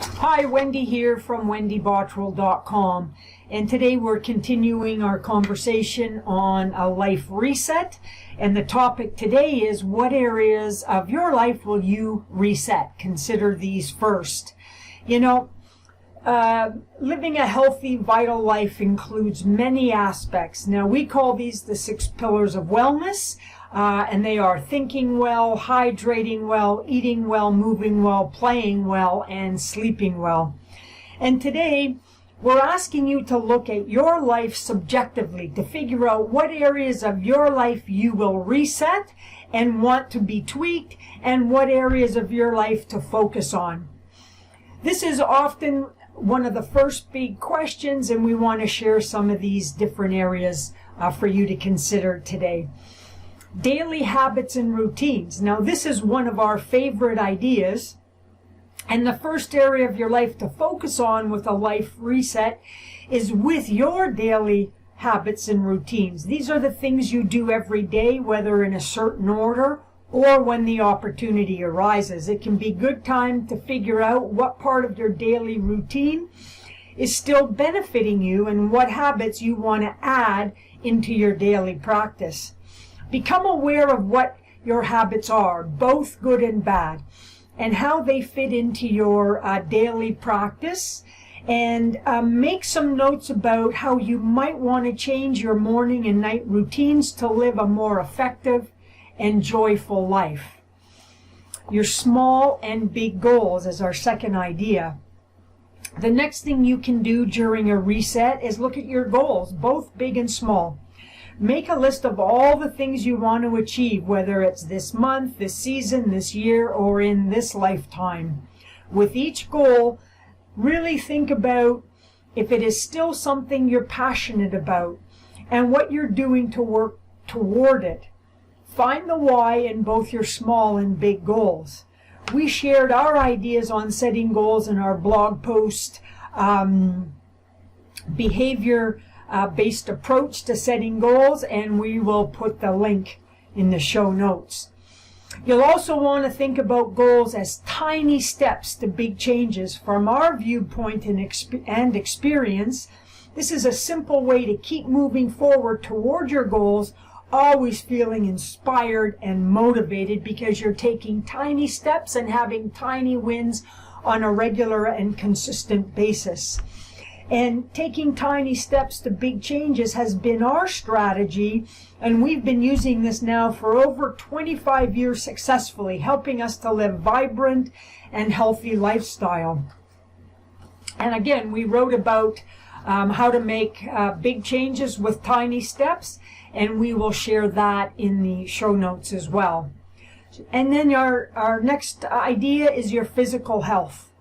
Hi, Wendy here from wendybottrell.com, and today we're continuing our conversation on a life reset, and the topic today is what areas of your life will you reset? Consider these first. Living a healthy, vital life includes many aspects. Now, we call these the 6 pillars of wellness, and they are thinking well, hydrating well, eating well, moving well, playing well, and sleeping well. And today, we're asking you to look at your life subjectively to figure out what areas of your life you will reset and want to be tweaked, and what areas of your life to focus on. This is often one of the first big questions, and we want to share some of these different areas for you to consider today. Daily habits and routines. Now, this is one of our favorite ideas, and the first area of your life to focus on with a life reset is with your daily habits and routines. These are the things you do every day, whether in a certain order or when the opportunity arises. It can be good time to figure out what part of your daily routine is still benefiting you and what habits you want to add into your daily practice. Become aware of what your habits are, both good and bad, and how they fit into your daily practice, and make some notes about how you might want to change your morning and night routines to live a more effective and joyful life. Your small and big goals is our second idea. The next thing you can do during a reset is look at your goals, both big and small. Make a list of all the things you want to achieve, whether it's this month, this season, this year, or in this lifetime. With each goal, really think about if it is still something you're passionate about and what you're doing to work toward it. Find the why in both your small and big goals. We shared our ideas on setting goals in our blog post, behavior-based approach to setting goals, and we will put the link in the show notes. You'll also want to think about goals as tiny steps to big changes. From our viewpoint and experience, this is a simple way to keep moving forward toward your goals, always feeling inspired and motivated because you're taking tiny steps and having tiny wins on a regular and consistent basis. And taking tiny steps to big changes has been our strategy, and we've been using this now for over 25 years successfully, helping us to live vibrant and healthy lifestyle. And again, we wrote about how to make big changes with tiny steps, and we will share that in the show notes as well. And then our next idea is your physical health.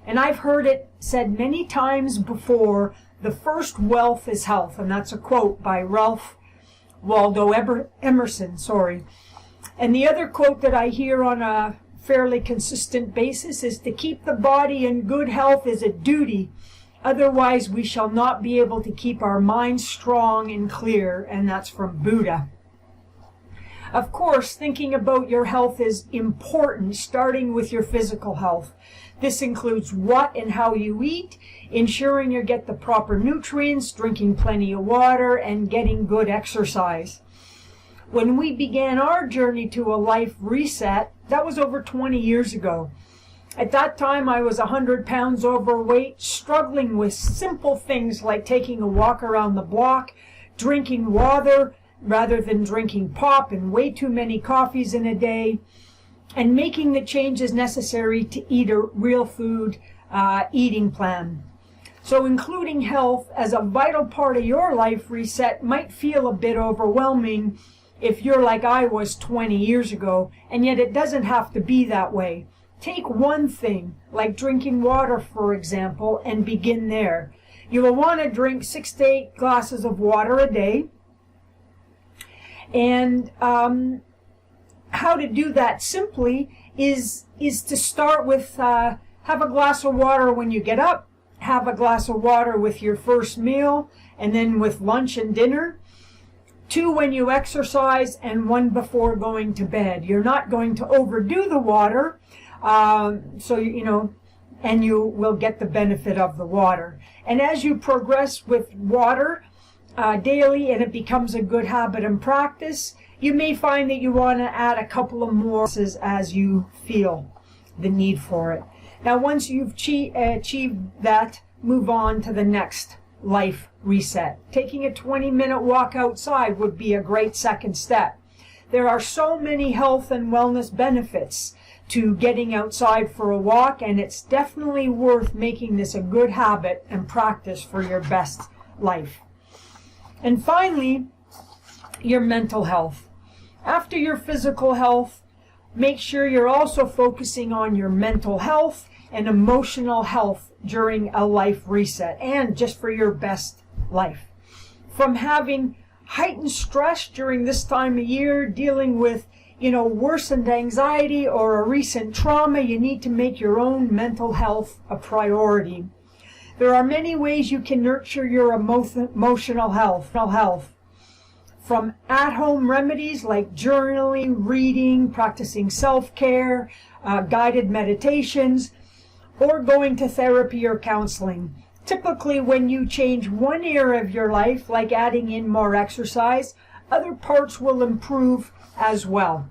And I've heard it said many times before, the first wealth is health. And that's a quote by Ralph Waldo Emerson. And the other quote that I hear on a fairly consistent basis is to keep the body in good health is a duty. Otherwise, we shall not be able to keep our minds strong and clear. And that's from Buddha. Of course, thinking about your health is important, starting with your physical health. This includes what and how you eat, ensuring you get the proper nutrients, drinking plenty of water, and getting good exercise. When we began our journey to a life reset, that was over 20 years ago. At that time, I was 100 pounds overweight, struggling with simple things like taking a walk around the block, drinking water rather than drinking pop, and way too many coffees in a day, and making the changes necessary to eat a real food eating plan. So including health as a vital part of your life reset might feel a bit overwhelming if you're like I was 20 years ago, and yet it doesn't have to be that way. Take one thing, like drinking water, for example, and begin there. You will want to drink 6 to 8 glasses of water a day. And how to do that simply is to start with have a glass of water when you get up, have a glass of water with your first meal, and then with lunch and dinner. 2 when you exercise, and 1 before going to bed. You're not going to overdo the water, and you will get the benefit of the water. And as you progress with water daily and it becomes a good habit and practice, you may find that you want to add a couple of more as you feel the need for it. Now, once you've achieved that, move on to the next life reset. Taking a 20-minute walk outside would be a great second step. There are so many health and wellness benefits to getting outside for a walk, and it's definitely worth making this a good habit and practice for your best life. And finally, your mental health. After your physical health, make sure you're also focusing on your mental health and emotional health during a life reset, and just for your best life. From having heightened stress during this time of year, dealing with worsened anxiety or a recent trauma, you need to make your own mental health a priority. There are many ways you can nurture your emotional health. From at-home remedies like journaling, reading, practicing self-care, guided meditations, or going to therapy or counseling. Typically, when you change one area of your life, like adding in more exercise, other parts will improve as well.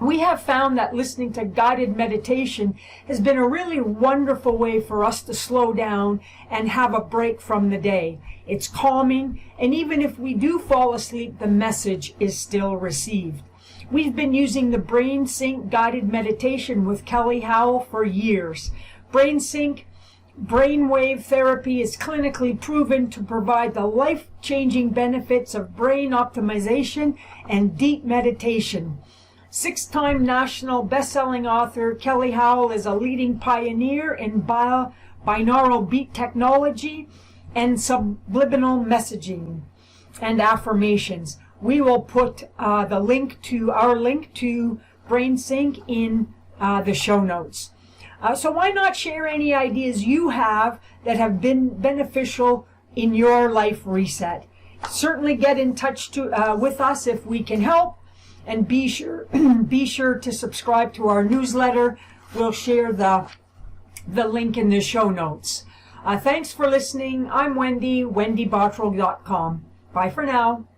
We have found that listening to guided meditation has been a really wonderful way for us to slow down and have a break from the day. It's calming, and even if we do fall asleep, the message is still received. We've been using the Brain Sync guided meditation with Kelly Howell for years. Brain Sync brainwave therapy is clinically proven to provide the life-changing benefits of brain optimization and deep meditation. 6-time national best-selling author Kelly Howell is a leading pioneer in binaural beat technology and subliminal messaging and affirmations. We will put our link to Brain Sync in the show notes. So why not share any ideas you have that have been beneficial in your life reset? Certainly get in touch with us if we can help, and be sure to subscribe to our newsletter. We'll share the link in the show notes. Thanks for listening. I'm Wendy, wendybottrell.com. Bye for now.